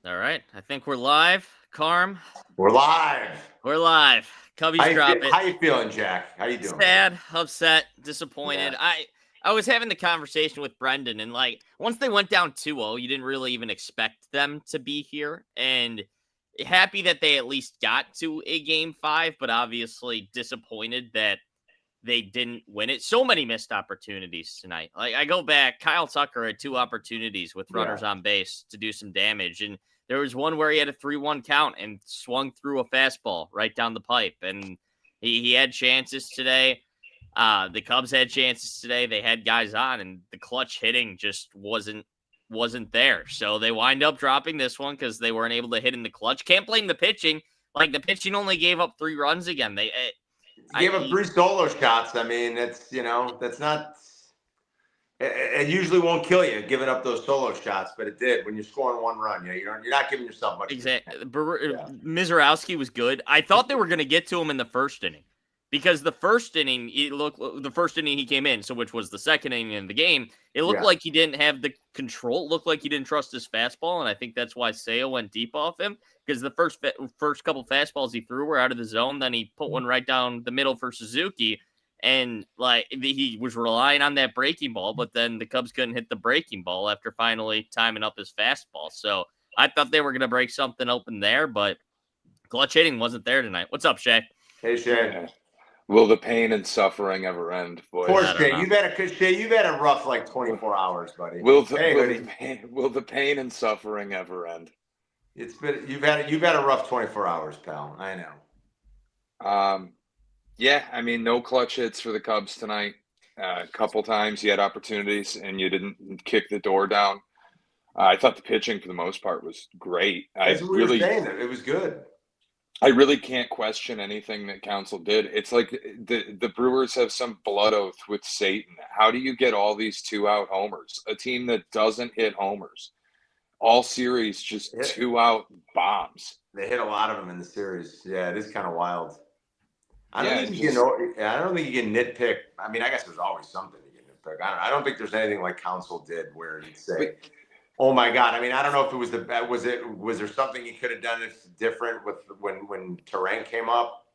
All right. I think we're live. Carm, We're live. we're live. Cubbies drop it. How you feeling, Jack? How you doing? Sad, upset, disappointed. Yeah. I was having the conversation with Brendan, and once they went down 2-0, you didn't really even expect them to be here. And happy that they at least got to a game 5, but obviously disappointed that they didn't win it. So many missed opportunities tonight. I go back, Kyle Tucker had 2 opportunities with runners on base to do some damage. And there was one where he had a 3-1 count and swung through a fastball right down the pipe. And he had chances today. The Cubs had chances today. They had guys on, and the clutch hitting just wasn't there. So they wind up dropping this one because they weren't able to hit in the clutch. Can't blame the pitching. The pitching only gave up 3 runs again. They gave up 3 solo shots. I mean, that's not. It usually won't kill you giving up those solo shots, but it did when you're scoring 1 run. You're not giving yourself much. Exactly. Mizorowski was good. I thought they were going to get to him in the first inning because the first inning he came in, so which was the second inning in the game. It looked like he didn't have the control. It looked like he didn't trust his fastball, and I think that's why Sale went deep off him because the first couple fastballs he threw were out of the zone. Then he put one right down the middle for Suzuki. And he was relying on that breaking ball, but then the Cubs couldn't hit the breaking ball after finally timing up his fastball. So I thought they were going to break something open there, but clutch hitting wasn't there tonight. What's up, Shay? Hey, Shay. Will the pain and suffering ever end, boys? Poor Shay. You've had a rough 24 hours, buddy. Will the pain and suffering ever end? You've had a rough 24 hours, pal. I know. Yeah, I mean, no clutch hits for the Cubs tonight. A couple times you had opportunities and you didn't kick the door down. I thought the pitching for the most part was great. That's what we were saying. It was good. I really can't question anything that Counsell did. It's like the Brewers have some blood oath with Satan. How do you get all these 2-out homers? A team that doesn't hit homers. All series, just 2-out bombs. They hit a lot of them in the series. Yeah, it is kind of wild. I don't think you can nitpick. I mean, I guess there's always something you can nitpick. I don't think there's anything like Counsell did where he'd say, "Oh my God." I mean, I don't know if it was there something he could have done different with when Terrain came up.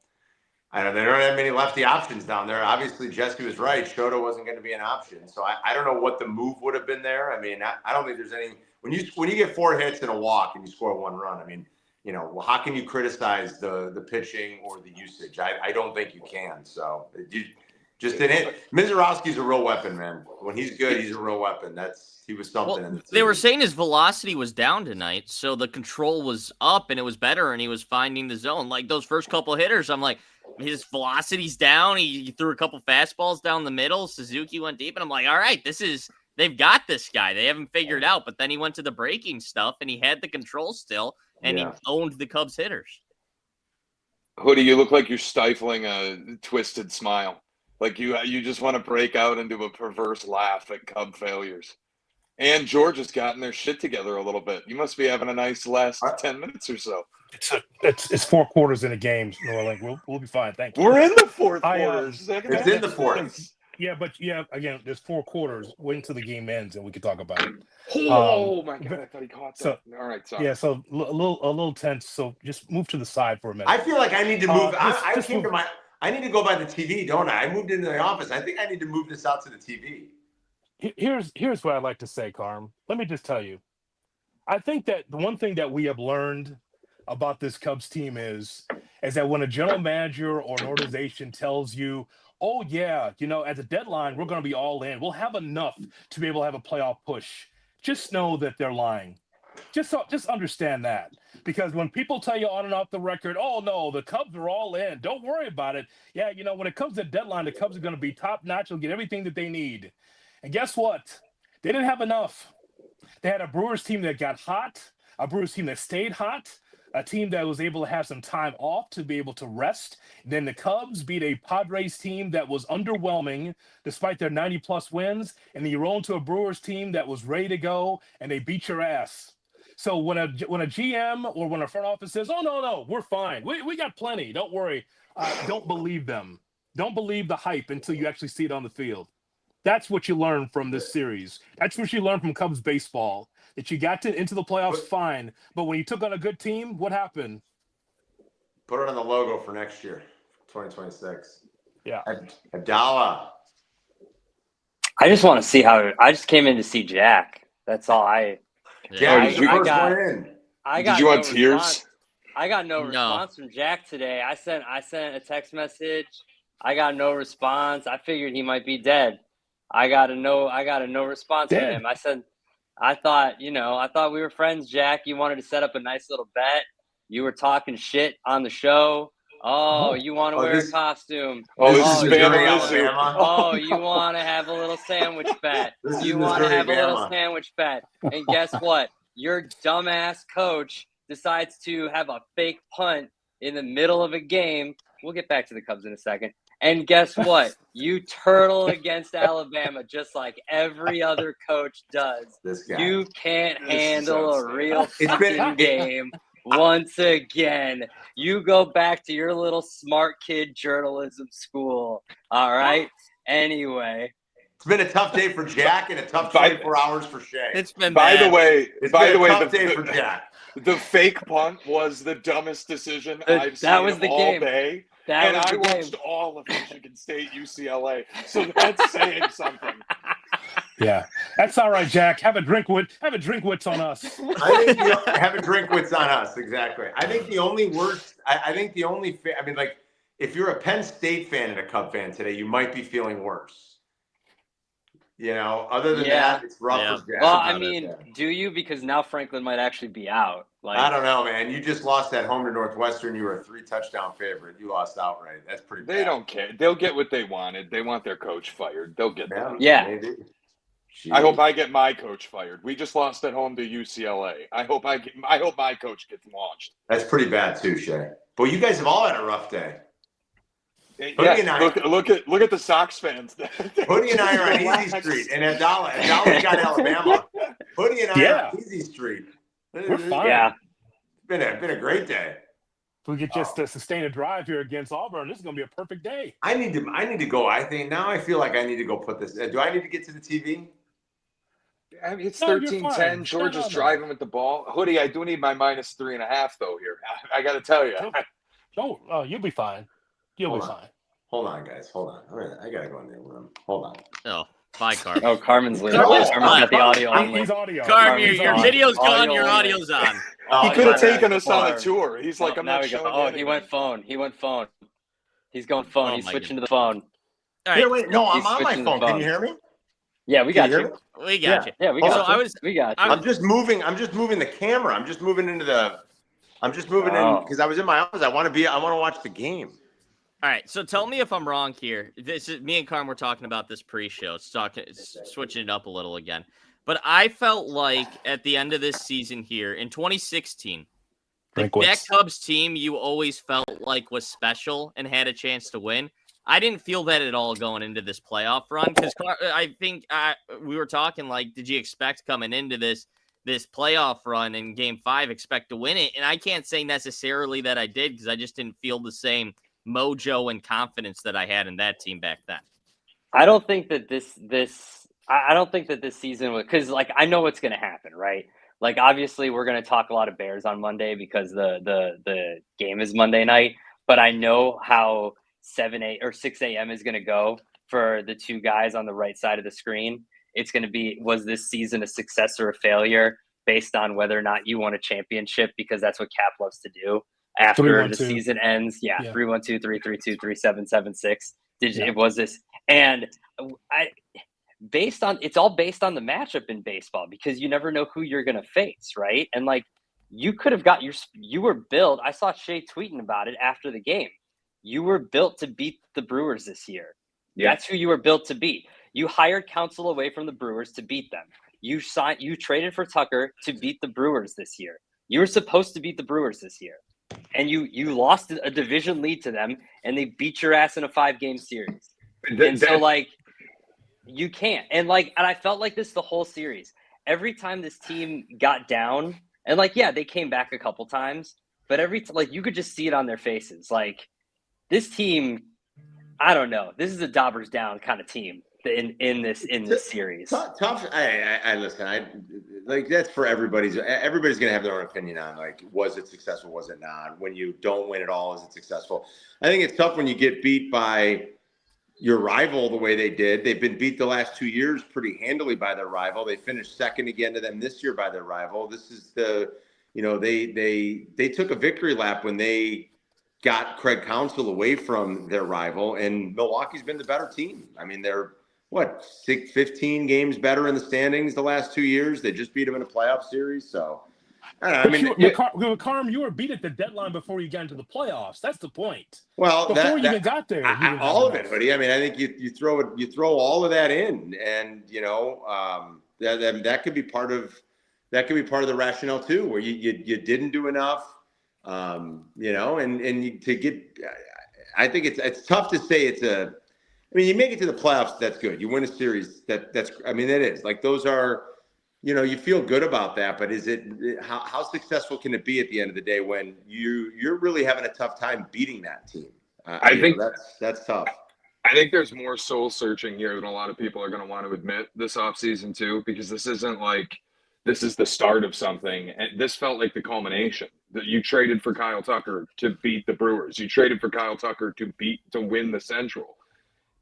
I know they don't have many lefty options down there. Obviously, Jesse was right. Shota wasn't going to be an option, so I don't know what the move would have been there. I mean, I don't think there's any when you get 4 hits and a walk and you score 1 run. I mean. How can you criticize the pitching or the usage? I don't think you can. So you just didn't hit. Mizorowski's a real weapon, man. When he's good, he's a real weapon. He was something. Well, they were saying his velocity was down tonight, so the control was up and it was better, and he was finding the zone. Like those first couple hitters, I'm like, his velocity's down. He threw a couple fastballs down the middle. Suzuki went deep, and I'm like, all right, they've got this guy. They haven't figured out. But then he went to the breaking stuff, and he had the control still. And he owned the Cubs hitters. Hoodie, you look like you're stifling a twisted smile. Like you just want to break out into a perverse laugh at Cub failures. And George has gotten their shit together a little bit. You must be having a nice last 10 minutes or so. It's 4 quarters in a game, Norling. We'll be fine. Thank you. We're in the fourth quarter. It's in the fourth. Yeah, but again, there's 4 quarters. Wait until the game ends, and we can talk about it. Oh my God! I thought he caught that. So, all right, sorry. Yeah, so a little tense. So just move to the side for a minute. I feel like I need to move. I need to go by the TV, don't I? I moved into the office. I think I need to move this out to the TV. Here's what I'd like to say, Carm. Let me just tell you. I think that the one thing that we have learned about this Cubs team is that when a general manager or an organization tells you, oh, yeah, at the deadline, we're going to be all in. We'll have enough to be able to have a playoff push. Just know that they're lying. Just understand that. Because when people tell you on and off the record, oh, no, the Cubs are all in, don't worry about it. Yeah, when it comes to deadline, the Cubs are going to be top-notch. They'll get everything that they need. And guess what? They didn't have enough. They had a Brewers team that got hot, a Brewers team that stayed hot, a team that was able to have some time off to be able to rest. Then the Cubs beat a Padres team that was underwhelming despite their 90-plus wins. And then you roll into a Brewers team that was ready to go, and they beat your ass. So when a GM or when a front office says, oh, no, we're fine. We got plenty. Don't worry. Don't believe them. Don't believe the hype until you actually see it on the field. That's what you learn from this series. That's what you learn from Cubs baseball. That you got into the playoffs fine, but when you took on a good team, what happened? Put it on the logo for next year, 2026. Yeah. Abdallah. I just want to see how. I just came in to see Jack. That's all. Jack was the first one in. Did you want tears? I got no response from Jack today. I sent a text message. I got no response. I figured he might be dead. I got a no response from him. I thought we were friends, Jack. You wanted to set up a nice little bet. You were talking shit on the show. Oh, you want to wear a costume. Oh, this is Missouri, Alabama. Oh, you want to have a little sandwich bet. You want to have a little sandwich bet. And guess what? Your dumbass coach decides to have a fake punt in the middle of a game. We'll get back to the Cubs in a second. And guess what? You turtle against Alabama just like every other coach does. This guy. You can't handle a real fucking game. Once again, you go back to your little smart kid journalism school. All right. Anyway, it's been a tough day for Jack and a tough 24 hours for Shay. It's been by bad. the way, tough day for Jack. The fake punt was the dumbest decision I've seen all day. And I watched all of Michigan State, UCLA. So that's saying something. Yeah, that's all right, Jack. Have a drink with on us. I think have a drink with on us. Exactly. I think the only worst. I mean, like, if you're a Penn State fan and a Cub fan today, you might be feeling worse. You know, other than that, it's rough for Jack. Well, I mean, do you? Because now Franklin might actually be out. Like, I don't know, man. You just lost at home to Northwestern. You were a 3-touchdown favorite. You lost outright. That's pretty bad. They don't care. They'll get what they wanted. They want their coach fired. They'll get that. Yeah. Maybe. I hope I get my coach fired. We just lost at home to UCLA. I hope my coach gets launched. That's pretty bad too, Shay. But you guys have all had a rough day. Yeah, look at the Sox fans. Hoodie and I are on Easy Street, and Abdalla's got Alabama. Hoodie and I are on Easy Street. We're fine. Yeah, it's been a great day. If we could just sustain a drive here against Auburn, this is going to be a perfect day. I need to go. I think now I feel like I need to go put this. Do I need to get to the TV? I mean, it's 13-10. George is driving with the ball. Hoodie, I do need my -3.5 though here. I got to tell you. You'll be fine. You'll be fine. Hold on, guys. Hold on. I gotta go in the room. Hold on. Oh, bye, Carmen. Oh, Carmen's leaving. Carmen's got the audio on. He's audio. Carmen, your video's gone. Your audio's on. He could have taken us on a tour. He's like, I'm not showing. Oh, he went phone. He's going phone. He's switching to the phone. All right. Here, wait. No, I'm on my phone. Can you hear me? Yeah, we got you. We got you. Yeah, we got you. We got you. I'm just moving the camera. I'm just moving in because I was in my office. I want to watch the game. All right, so tell me if I'm wrong here. This is me and Carm were talking about this pre-show, switching it up a little again. But I felt like at the end of this season here in 2016, that Cubs team you always felt like was special and had a chance to win. I didn't feel that at all going into this playoff run because I think we were talking like, did you expect coming into this playoff run in Game 5, expect to win it? And I can't say necessarily that I did because I just didn't feel the same mojo and confidence that I had in that team back then. I don't think that this season was, because like I know what's going to happen, right? Like obviously we're going to talk a lot of Bears on Monday because the game is Monday night, but I know how 6 a.m. is going to go for the two guys on the right side of the screen. It's going to be, was this season a success or a failure based on whether or not you won a championship, because that's what Cap loves to do. After the season ends, 3-1-2, 3-3-2, 3-7-7-6. It was this, and it's all based on the matchup in baseball because you never know who you're gonna face, right? And like you could have got you were built. I saw Shea tweeting about it after the game. You were built to beat the Brewers this year. Yeah. That's who you were built to beat. You hired Counsell away from the Brewers to beat them. You traded for Tucker to beat the Brewers this year. You were supposed to beat the Brewers this year. And you lost a division lead to them, and they beat your ass in a 5-game series. So, like, you can't. And I felt like this the whole series. Every time this team got down, and, they came back a couple times, but you could just see it on their faces. Like, this team, I don't know. This is a Daubers down kind of team. in this series. Tough. I listen. I like that's for everybody's gonna have their own opinion on like was it successful, was it not? When you don't win at all, is it successful? I think it's tough when you get beat by your rival the way they did. They've been beat the last 2 years pretty handily by their rival. They finished second again to them this year by their rival. This is they took a victory lap when they got Craig Counsell away from their rival, and Milwaukee's been the better team. I mean, they're 15 games better in the standings the last 2 years. They just beat them in a playoff series. So, I don't know. Carm, you were beat at the deadline before you got into the playoffs. That's the point. Well, before you even got there, all of it, Hoodie. I mean, I think you throw all of that in, and that could be part of the rationale too, where you didn't do enough. To get, I think it's tough to say you make it to the playoffs. That's good. You win a series. That is like, those are, you feel good about that, but is it, how successful can it be at the end of the day when you're really having a tough time beating that team? I think that's tough. I think there's more soul searching here than a lot of people are going to want to admit this offseason too, because this isn't like, this is the start of something. And this felt like the culmination. That you traded for Kyle Tucker to beat the Brewers. You traded for Kyle Tucker to win the Central.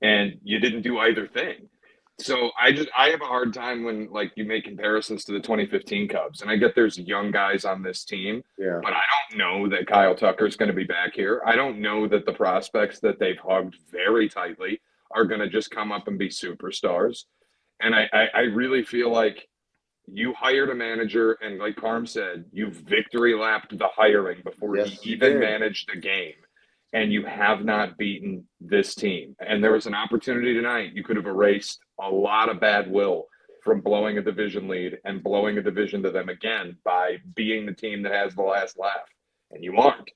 And you didn't do either thing. So I have a hard time when like you make comparisons to the 2015 Cubs. And I get there's young guys on this team, but I don't know that Kyle Tucker is going to be back here. I don't know that the prospects that they've hugged very tightly are going to just come up and be superstars. And I really feel like you hired a manager, and like Carm said, you victory lapped the hiring before he even managed the game, and you have not beaten this team. And there was an opportunity tonight. You could have erased a lot of bad will from blowing a division lead and blowing a division to them again by being the team that has the last laugh, and you aren't.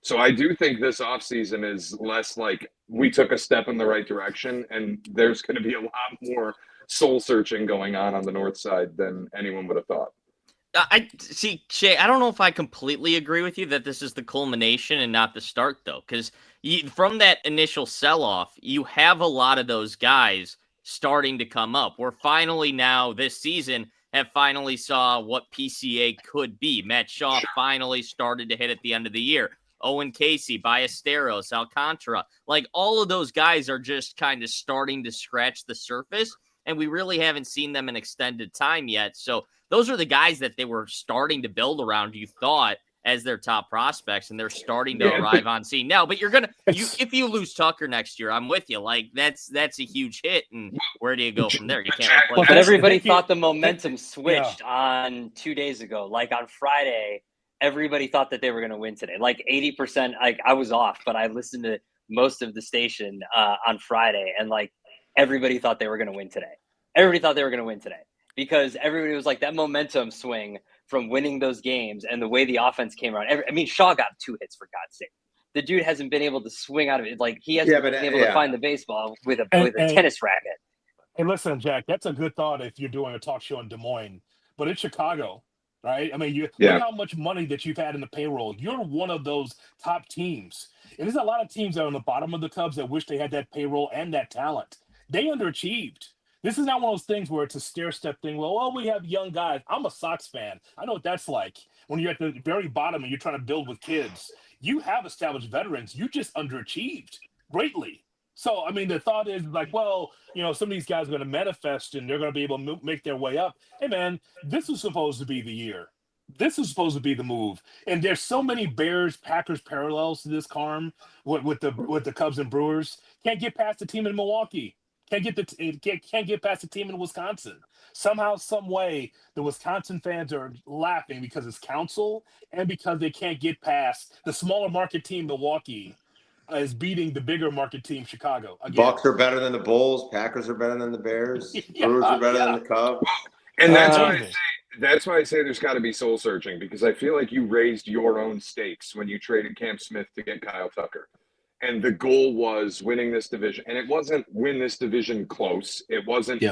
So I do think this offseason is less like we took a step in the right direction, and there's going to be a lot more soul searching going on the north side than anyone would have thought. I see, Shay. I don't know if I completely agree with you that this is the culmination and not the start, though, because from that initial sell-off, you have a lot of those guys starting to come up. We're finally now this season have finally saw what PCA could be. Matt Shaw finally started to hit at the end of the year. Owen Casey, Ballesteros, Alcantara, like all of those guys are just kind of starting to scratch the surface. And we really haven't seen them in extended time yet. So those are the guys that they were starting to build around, you thought, as their top prospects, and they're starting to arrive on scene now. But if you lose Tucker next year, I'm with you. Like that's a huge hit. And where do you go from there? You can't replace. But everybody thought the momentum switched on 2 days ago. Like on Friday, everybody thought that they were going to win today. Like 80%. Like I was off, but I listened to most of the station on Friday, and like, everybody thought they were going to win today. Everybody thought they were going to win today because everybody was like that momentum swing from winning those games and the way the offense came around. Shaw got 2 hits for God's sake. The dude hasn't been able to swing out of it. Like he hasn't been able to find the baseball with a tennis racket. Hey, listen, Jack, that's a good thought if you're doing a talk show in Des Moines, but it's Chicago, right? I mean, look how much money that you've had in the payroll. You're one of those top teams. And there's a lot of teams that are on the bottom of the Cubs that wish they had that payroll and that talent. They underachieved. This is not one of those things where it's a stair-step thing. Well, we have young guys. I'm a Sox fan. I know what that's like. When you're at the very bottom and you're trying to build with kids, you have established veterans. You just underachieved greatly. So, I mean, the thought is like, well, some of these guys are going to manifest and they're going to be able to make their way up. Hey, man, this is supposed to be the year. This is supposed to be the move. And there's so many Bears-Packers parallels to this, Carm, with the Cubs and Brewers. Can't get past the team in Milwaukee. Can't get past the team in Wisconsin. Somehow, some way, the Wisconsin fans are laughing because it's Counsell and because they can't get past the smaller market team Milwaukee is beating the bigger market team Chicago. Again. Bucks are better than the Bulls. Packers are better than the Bears. Brewers are better than the Cubs. And that's why I say there's got to be soul searching, because I feel like you raised your own stakes when you traded Cam Smith to get Kyle Tucker. And the goal was winning this division. And it wasn't win this division close. It wasn't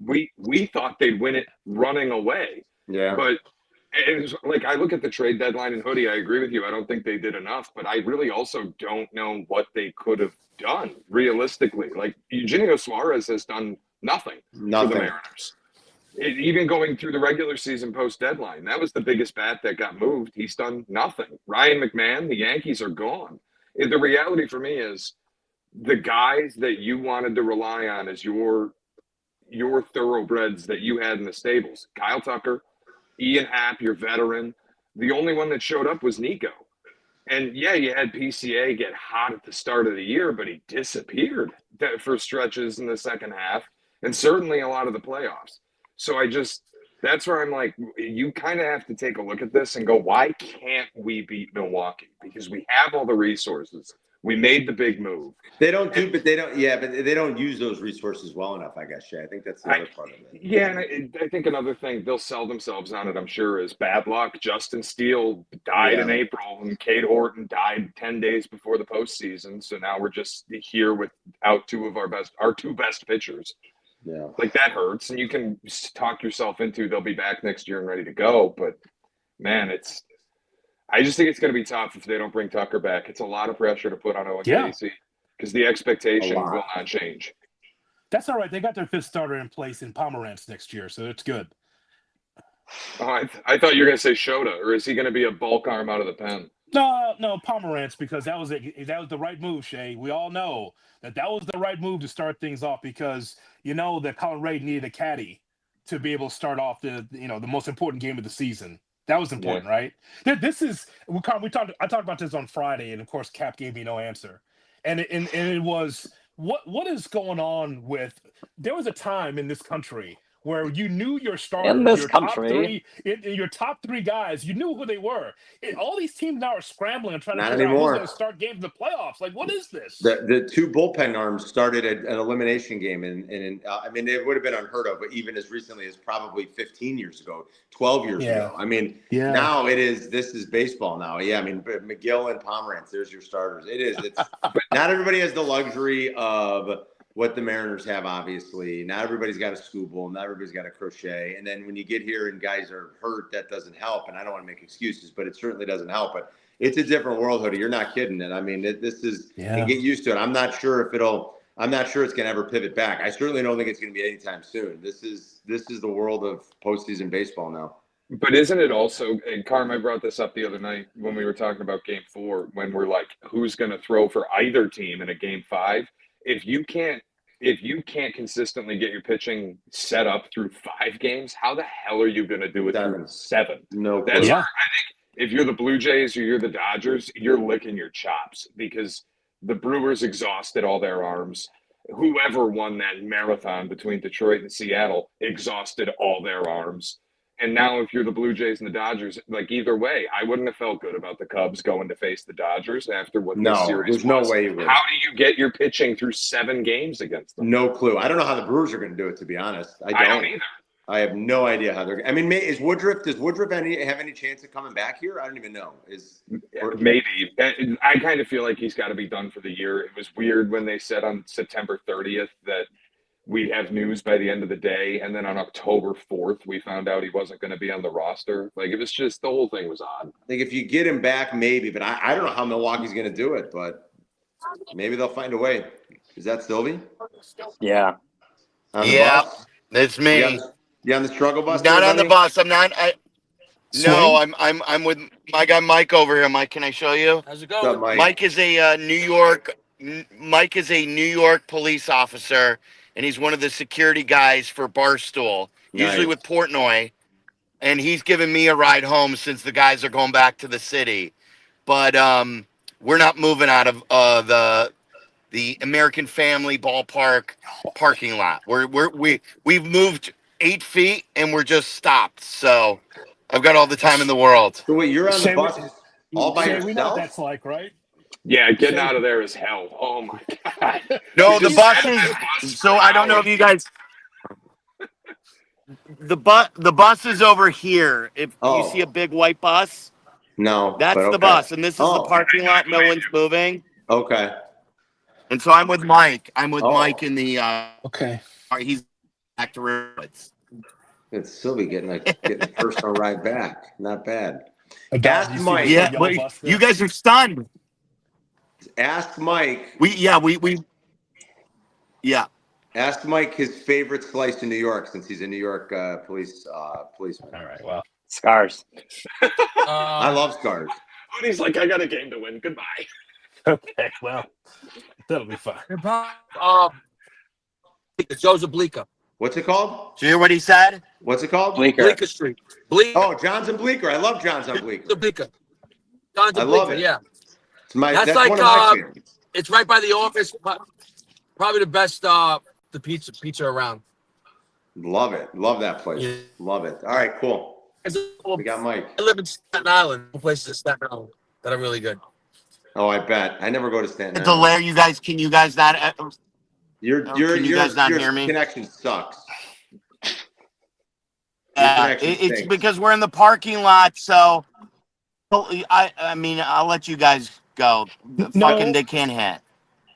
we thought they'd win it running away. Yeah. But it was like, I look at the trade deadline, and Hoodie, I agree with you. I don't think they did enough, but I really also don't know what they could have done realistically? Like Eugenio Suarez has done nothing for the Mariners. Even going through the regular season post deadline, that was the biggest bat that got moved. He's done nothing. Ryan McMahon, the Yankees are gone. The reality for me is the guys that you wanted to rely on as your thoroughbreds that you had in the stables, Kyle Tucker, Ian Happ, your veteran. The only one that showed up was Nico. And yeah, you had PCA get hot at the start of the year, but he disappeared for stretches in the second half, and certainly a lot of the playoffs. So that's where I'm like, you kind of have to take a look at this and go, why can't we beat Milwaukee? Because we have all the resources. We made the big move. They don't but they don't use those resources well enough, I guess, Shay. I think that's the other part of it. Yeah, and I think another thing they'll sell themselves on it, I'm sure, is bad luck. Justin Steele died in April, and Cade Horton died 10 days before the postseason. So now we're just here without our two best pitchers. Yeah, like that hurts, and you can talk yourself into they'll be back next year and ready to go. But man, I just think it's going to be tough if they don't bring Tucker back. It's a lot of pressure to put on Owen Casey because the expectation will not change. That's all right. They got their fifth starter in place in Pomerantz next year, so it's good. Oh, I thought you were going to say Shota, or is he going to be a bulk arm out of the pen? No, Pomerantz, because that was the right move, Shay. We all know that was the right move to start things off because that Colin Ray needed a caddy to be able to start off the most important game of the season. That was important, right? This is I talked about this on Friday, and of course Cap gave me no answer. And it was what is going on with there was a time in this country where you knew your starters, your top three guys, you knew who they were. All these teams now are scrambling and trying to figure out who's going to start games in the playoffs. Like, what is this? The two bullpen arms started an elimination game, and I mean, it would have been unheard of, but even as recently as probably 15 years ago, 12 years ago. I mean, now this is baseball now. Yeah, I mean, McGill and Pomerantz, there's your starters. It's not everybody has the luxury of what the Mariners have, obviously. Not everybody's got a Scooble. Not everybody's got a Crochet. And then when you get here and guys are hurt, that doesn't help. And I don't want to make excuses, but it certainly doesn't help. But it's a different world, Hoodie. You're not kidding. And I mean, this is and get used to it. I'm not sure it's going to ever pivot back. I certainly don't think it's going to be anytime soon. This is the world of postseason baseball now. But isn't it also, and Carm, I brought this up the other night when we were talking about Game 4, when we're like, who's going to throw for either team in a Game 5? If you can't consistently get your pitching set up through 5 games, how the hell are you going to do it through 7? No, that's where I think if you're the Blue Jays or you're the Dodgers, you're licking your chops because the Brewers exhausted all their arms. Whoever won that marathon between Detroit and Seattle exhausted all their arms. And now if you're the Blue Jays and the Dodgers, like either way, I wouldn't have felt good about the Cubs going to face the Dodgers after what this series was. No way you would. How do you get your pitching through 7 games against them? No clue. I don't know how the Brewers are going to do it, to be honest. I don't either. I have no idea how they're. I mean, does Woodruff have any chance of coming back here? I don't even know. Maybe. I kind of feel like he's got to be done for the year. It was weird when they said on September 30th that we'd have news by the end of the day, and then on October 4th, we found out he wasn't going to be on the roster. Like, it was just, the whole thing was odd. Like, if you get him back, maybe, but I don't know how Milwaukee's going to do it, but maybe they'll find a way. Is that Sylvie? Yeah. It's me. You on the struggle bus? Not on the bus. I'm not. No, I'm with my guy Mike over here. Mike, can I show you? How's it going? Mike is a New York police officer. And he's one of the security guys for Barstool, usually with Portnoy. And he's given me a ride home since the guys are going back to the city. But we're not moving out of the American Family Ballpark parking lot. We've moved 8 feet and we're just stopped. So I've got all the time in the world. So wait, you're on the bus all by yourself? We know what that's like, right? Yeah, getting out of there is hell. Oh my God. No, the bus is so I don't know if you guys the bus is over here. If you see a big white bus, that's the bus, and this is the parking lot. No one's moving. Okay. And so I'm with Mike. Mike in the he's back to Ritz. It's Sylvie getting a personal ride back. Not bad. Ask Mike. Yeah, you guys are stunned. Ask Mike. Ask Mike his favorite slice in New York, since he's a New York policeman. All right. Well, Scars. I love Scars. And he's like, I got a game to win. Goodbye. okay. Well, that'll be fine. Joe's Bleecker. What's it called? Did you hear what he said? What's it called? Bleecker. Street. Bleecker. Oh, John's and Bleecker. I love John's on Bleecker. Bleecker. John's I and love Bleecker, it. yeah. That's like, one of my favorites. It's right by the office. Probably the best the pizza around. Love it. Love that place. Yeah. Love it. All right, cool. We got Mike. I live in Staten Island. Places in Staten Island that are really good. Oh, I bet. I never go to Staten It's Island. Lair. Can you guys not? Your connection sucks. It's because we're in the parking lot. So, I mean, I'll let you guys go. Fucking, they can't hit.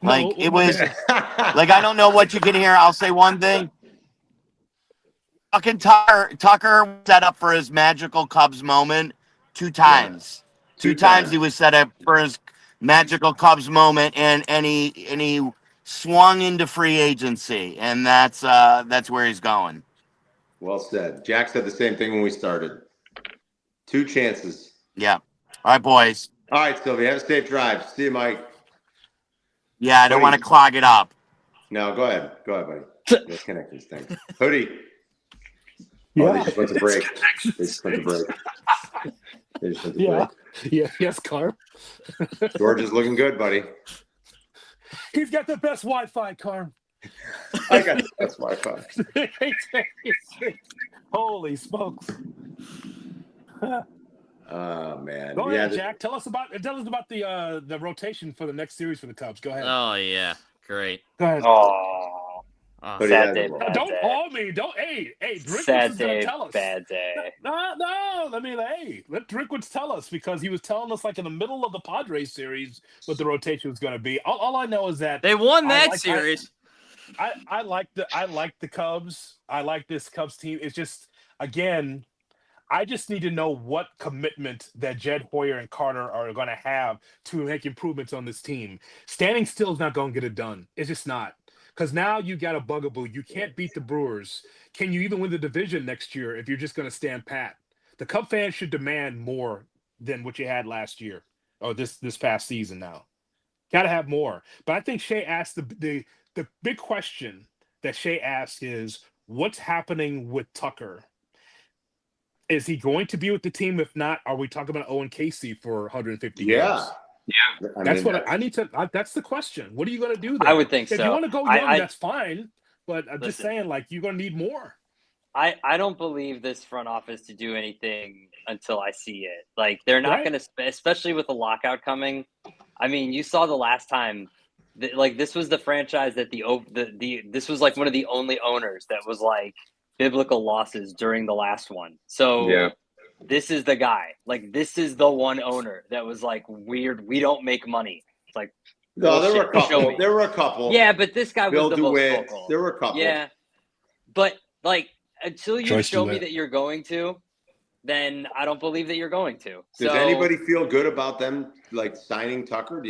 Like it was. Like I don't know what you can hear. I'll say one thing. Fucking Tucker set up for his magical Cubs moment 2 times. Yeah. 2 times he was set up for his magical Cubs moment, and he swung into free agency, and that's where he's going. Well said. Jack said the same thing when we started. 2 chances. Yeah. All right, boys. All right, Sylvia. Have a safe drive. See you, Mike. Yeah, I don't want to clog it up. No, go ahead. Go ahead, buddy. Let's connect these things. Hoodie. Yeah. Oh, they just went to break. They just went to break. Yeah. Yeah. Yes, Carm. George is looking good, buddy. He's got the best Wi-Fi, Carm. I got the best Wi-Fi. Holy smokes. Oh man. Go ahead, Jack. Tell us about the rotation for the next series for the Cubs. Go ahead. Oh yeah, great. Go ahead. Sad day, bad Don't day. call me. Don't. Hey, Drinkwitz Sad is gonna day, tell us. bad day. No. Let Drinkwitz tell us, because he was telling us like in the middle of the Padres series what the rotation was going to be. All I know is that They won that series. I like the Cubs. I like this Cubs team. It's just, again, I just need to know what commitment that Jed Hoyer and Carter are going to have to make improvements on this team. Standing still is not going to get it done. It's just not. Because now you got a bugaboo. You can't beat the Brewers. Can you even win the division next year if you're just going to stand pat? The Cub fans should demand more than what you had last year or this past season now. Got to have more. But I think Shay asked the big question that Shay asked is, what's happening with Tucker? Is he going to be with the team? If not, are we talking about Owen Casey for 150 games? Yeah. I need to. That's the question. What are you going to do there? I would think if so. you want to go young, that's fine. But I'm just saying, like, you're going to need more. I don't believe this front office to do anything until I see it. Like, they're not going to, especially with the lockout coming. I mean, you saw the last time. Like, this was the franchise that this was like one of the only owners that was like biblical losses during the last one. So Yeah. This is the guy. Like, this is the one owner that was like, weird. We don't make money. It's like, No, there were a bullshit. Show couple. me. There were a couple. Yeah, but this guy Bill was the most DeWitt. vocal. There were a couple. Yeah, but like, until you Joyce show me DeWitt. that you're going to, then I don't believe that you're going to. Does So, anybody feel good about them like signing Tucker?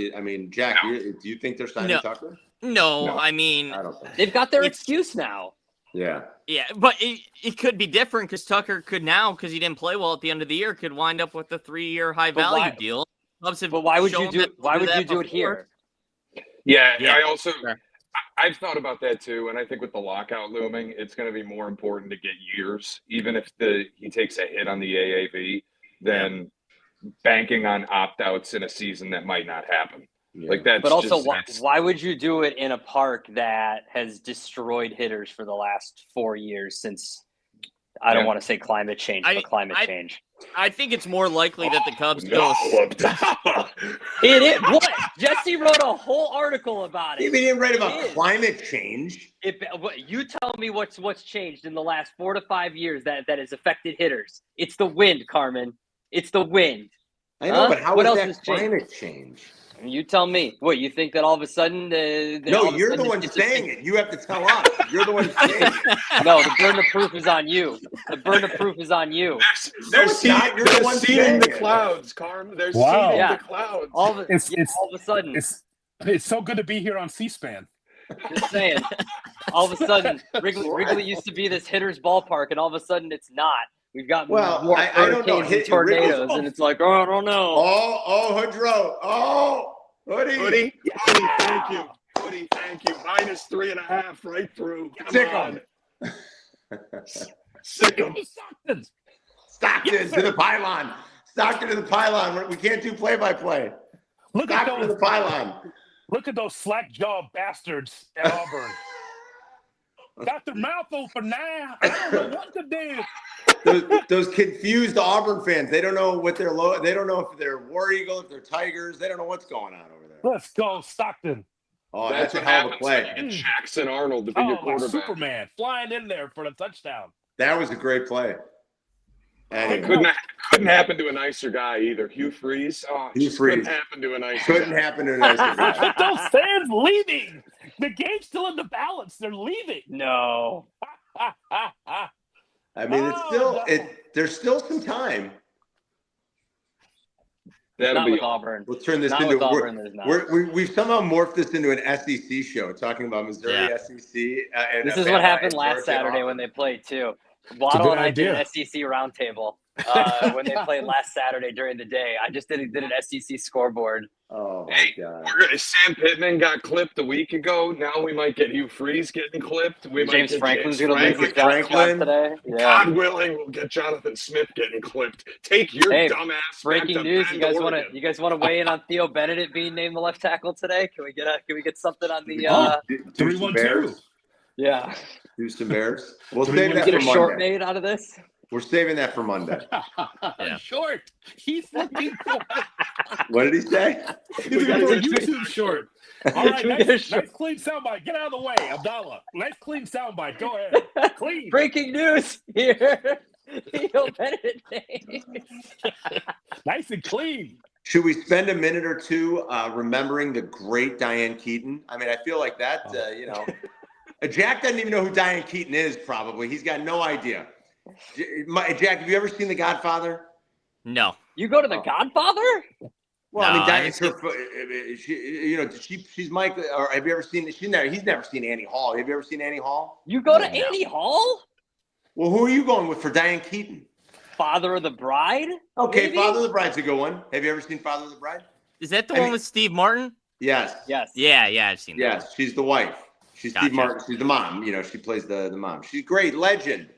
Jack, do you think they're signing No. Tucker? No, I mean, I don't think. they've got their It's- excuse now. Yeah. yeah, but it could be different because Tucker could now, because he didn't play well at the end of the year, could wind up with a 3-year high value why- deal. Cubs have But why would you shown do? that Why they would that you do it before. here? Yeah, Yeah. I also Sure. I've thought about that too, and I think with the lockout looming, it's going to be more important to get years, even if he takes a hit on the AAV, than banking on opt-outs in a season that might not happen. Yeah. Like that's. But also, just, why would you do it in a park that has destroyed hitters for the last 4 years since? I don't Yeah. want to say climate change, but climate change. I think it's more likely that the Cubs go. It is what Jesse wrote a whole article about He it. didn't write It about is. climate change. You tell me what's changed in the last 4 to 5 years that has affected hitters. It's the wind, Carmen. It's the wind. I know, Huh? but how What is else that has changed? climate change? You tell me. What, you think that all of a sudden? No, you're the one saying it. You have to tell us. You're the one saying it. No, the burden of proof is on you. The burden of proof is on you. They're not. You're the one seeding saying the it. clouds, Carm. They're Wow. seeding Yeah. the clouds. All of a sudden. It's so good to be here on C-SPAN. Just saying. All of a sudden, Wrigley used to be this hitter's ballpark, and all of a sudden it's not. We've got more I don't know. hurricanes and tornadoes, and it's like, oh, I don't know. Oh, Hoodrow. Oh, Hoodie. Thank you. Hoodie, thank you. -3.5 right through. Sick 'em. Sick 'em. Stockton to the pylon. Stockton to the pylon. We can't do play-by-play. Look at Stockton to the pylon. Look at those slack-jawed bastards at Auburn. Got their mouth open now. I don't know what to do. Those confused Auburn fans. They don't know what they're They don't know if they're War Eagle, if they're Tigers. They don't know what's going on over there. Let's go, Stockton. Oh, That's a what hell of a happens play. when you get Jackson Arnold to be your Like quarterback. Superman flying in there for the touchdown. That was a great play. It Anyway, couldn't happen to a nicer guy either. Hugh Freeze. Oh, Hugh Freeze. couldn't happen to a nicer couldn't guy. happen to a nicer Look guy. at those fans leaving. The game's still in the balance. They're leaving. No. I mean, there's still some time. That'll Not be with Auburn. We'll turn this Not into with Auburn, there's not. we've somehow morphed this into an SEC show, talking about Missouri SEC. And This is Bama what happened and last Georgia Saturday and when they Auburn. played too. Waddle and I did idea. an SEC roundtable when they played last Saturday during the day. I just did an SEC scoreboard. Oh my Hey, God! Sam Pittman got clipped a week ago. Now we might get Hugh Freeze getting clipped. We might James get Franklin's James going to lose his Franklin. job today. Yeah. God willing, we'll get Jonathan Smith getting clipped. Take your dumb ass. Breaking news! You guys want to weigh in on Theo Benedict being named the left tackle today? Can we get something on the? Do some Bears. Yeah. Do some Bears. We'll Can save we that get for a short Monday. made out of this? We're saving that for Monday. Yeah. Short. He's looking for What did he say? He's looking for a YouTube short. All right, Can we get a nice clean soundbite. Get out of the way, Abdallah. Nice clean soundbite. Go ahead. Clean. Breaking news here. Theo Benedict named. Nice and clean. Should we spend a minute or two remembering the great Diane Keaton? I mean, I feel like that, Jack doesn't even know who Diane Keaton is, probably. He's got no idea. Jack, have you ever seen The Godfather? No. You go to The Godfather? Well, I mean, No, Diane's she's Mike. Or have you ever seen? He's never seen Annie Hall. Have you ever seen Annie Hall? You go to Annie Hall? Well, who are you going with for Diane Keaton? Father of the Bride? Okay, maybe? Father of the Bride's a good one. Have you ever seen Father of the Bride? Is that the one with Steve Martin? Yes. Yes. Yeah, I've seen that. Yes, she's the wife. She's Gotcha. Steve Martin. She's the mom. She plays the mom. She's great. Legend.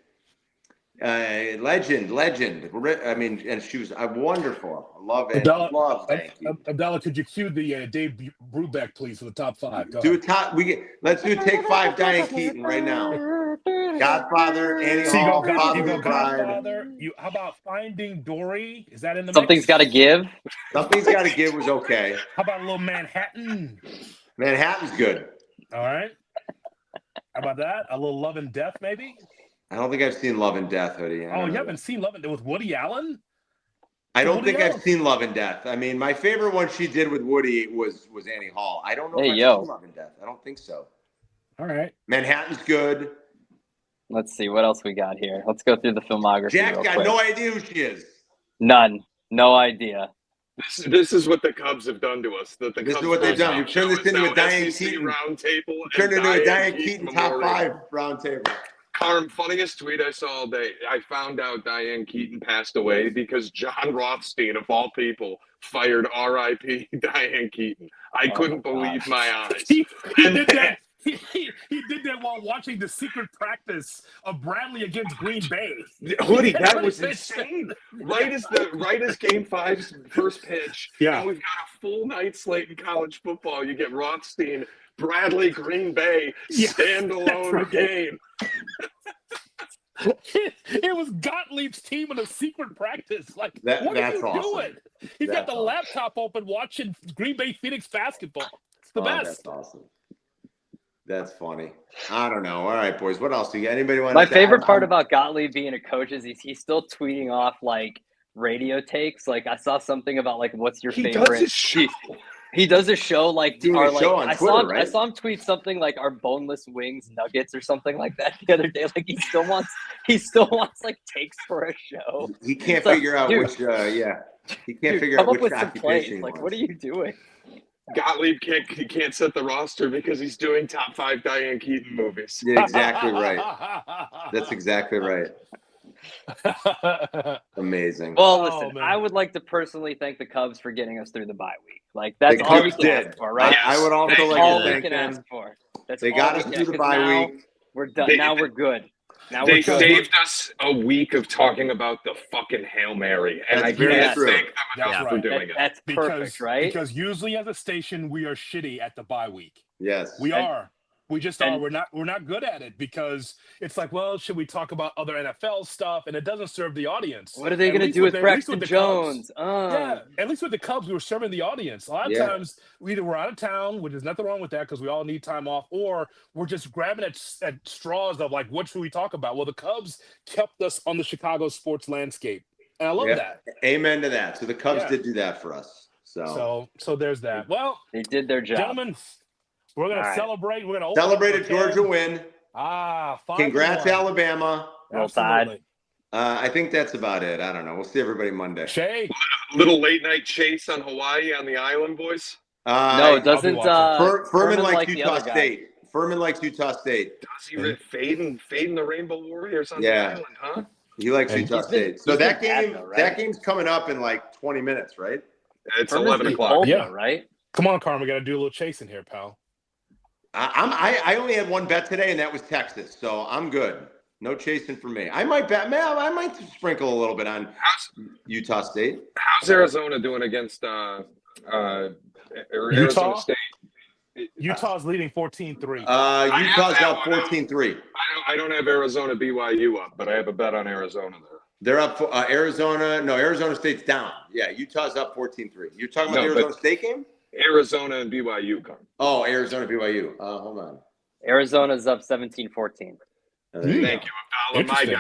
Legend. I mean, and she was wonderful. I love it. Love. Thank you. Abdallah, could you cue the Dave Brubeck, please, for the top five? Go Do ahead. a top. Let's do take five. Diane Keaton right now. Godfather, Annie So Hall, you Father go of the Bride. Godfather. How about Finding Dory? Is that in the Something's mix? Got to Give? Something's Got to Give was okay. How about a little Manhattan? Manhattan's good. All right. How about that? A little Love and Death, maybe? I don't think I've seen Love and Death, Hoodie. Oh, you haven't seen Love and Death with Woody Allen? I don't think I've seen Love and Death. I mean, my favorite one she did with Woody was Annie Hall. I don't know if I've seen Love and Death. I don't think so. All right. Manhattan's good. Let's see what else we got here. Let's go through the filmography. Jack got no idea who she is. None. No idea. This is what the Cubs have done to us. This is what they've done. We've turned this into a Diane Keaton roundtable. Turned into a Diane Keaton top five roundtable. Carm, funniest tweet I saw all day. I found out Diane Keaton passed away because John Rothstein, of all people, fired R.I.P. Diane Keaton. I couldn't believe my eyes. He did that. He did that while watching the secret practice of Bradley against Green Bay. Hoodie, that was insane. Right as Game 5's first pitch. Yeah. And we've got a full night slate in college football. You get Rothstein, Bradley, Green Bay, standalone game. It was Gottlieb's team in a secret practice. Like, what are you doing? He's got the laptop open watching Green Bay Phoenix basketball. It's the best. That's awesome. That's funny. I don't know. All right, boys. What else do you got? Anybody want? My favorite part about Gottlieb being a coach is he's still tweeting off like radio takes. Like I saw something about like what's your favorite. He does a show like Doing our a show like on I Twitter, saw him, right? I saw him tweet something like our boneless wings nuggets or something like that the other day. Like he still wants like takes for a show. He can't It's like, figure out dude, which. He can't dude, figure come out up which with some plays. occupation he Like, wants. what are you doing? Gottlieb can't set the roster because he's doing top 5 Diane Keaton movies. Yeah, exactly right. That's exactly right. Amazing. Well, Oh, listen, man. I would like to personally thank the Cubs for getting us through the bye week. Like that's The all we Cubs can did. ask for, right? I would also Thank like all to we thank can them. ask for. That's They all got we us can, through the 'cause bye now week. We're done. They- Now we're good. Now They we're good. saved us a week of talking about the fucking Hail Mary, and That's I very can't true. thank them enough That's for right. doing it. That's perfect, right? Because usually as a station we are shitty at the bye week. Yes. We are. We just are. and- We're not good at it because it's like, well, should we talk about other NFL stuff? And it doesn't serve the audience. What are they At going to least do with at least Braxton the Cubs- Jones? Yeah, at least with the Cubs, we were serving the audience. A lot of Yeah. times, we're out of town, which is nothing wrong with that because we all need time off, or we're just grabbing at straws of like, what should we talk about? Well, the Cubs kept us on the Chicago sports landscape, and I love Yeah. that. Amen to that. So the Cubs Yeah. did do that for us. So So there's that. Well, They did their job. gentlemen, we're gonna All right. celebrate. We're gonna open celebrate up a for Georgia Ken. win. 5-1. Congrats, Alabama. Roll Tide. Absolutely. I think that's about it. I don't know. We'll see everybody Monday. Shay, Little late night chase on Hawaii on the island, boys. No, doesn't watching. Furman likes like the Utah other guy? State. Furman likes Utah State. Does he fading the Rainbow Warriors on Yeah. the island, huh? He likes And Utah he's been- State. So he's that been bad game, though, right? that game's coming up in like 20 minutes, right? It's Furman's 11 been o'clock. cold Yeah. though, right? come on, Carm. We got to do a little chasing here, pal. I only had one bet today, and that was Texas. So I'm good. No chasing for me. I might bet, man. I might sprinkle a little bit on Utah State. How's Arizona doing against Arizona State? Utah's leading 14-3. Utah's up 14-3. I don't have Arizona BYU up, but I have a bet on Arizona there. They're up for Arizona. No, Arizona State's down. Yeah, Utah's up 14-3. You're talking about the Arizona State game? Arizona and BYU come. Oh, Arizona BYU. Hold on. Arizona's up 17-14. There you Thank go. you, Abdallah.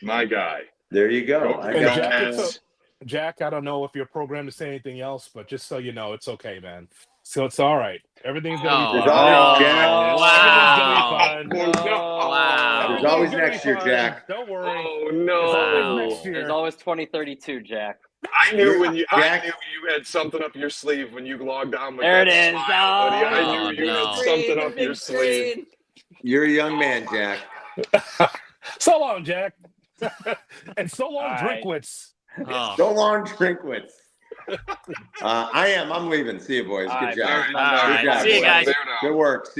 My guy. There you go. Go I And got Jack, that. it's Jack, I don't know if you're programmed to say anything else, but just so you know, it's okay, man. So it's all right. Everything's gonna be There's fine. always Jack. Wow. Everything's gonna be fine. Wow. There's Everything's always gonna be next year, fine. Jack. Don't worry. Oh It's no! always next year. There's always 2032, Jack. I knew when Jack. I knew you had something up your sleeve when you logged on with There that it is. smile, buddy. I Oh, knew you no. had something up your sleeve. You're a young man, Jack. So long, Jack. And so long, All right. Drinkwitz. Oh. So long, Drinkwitz. I'm leaving. See you, boys. All Good right, job. there's All my All note. right. Good job, See you boys. guys. There now. Good work. See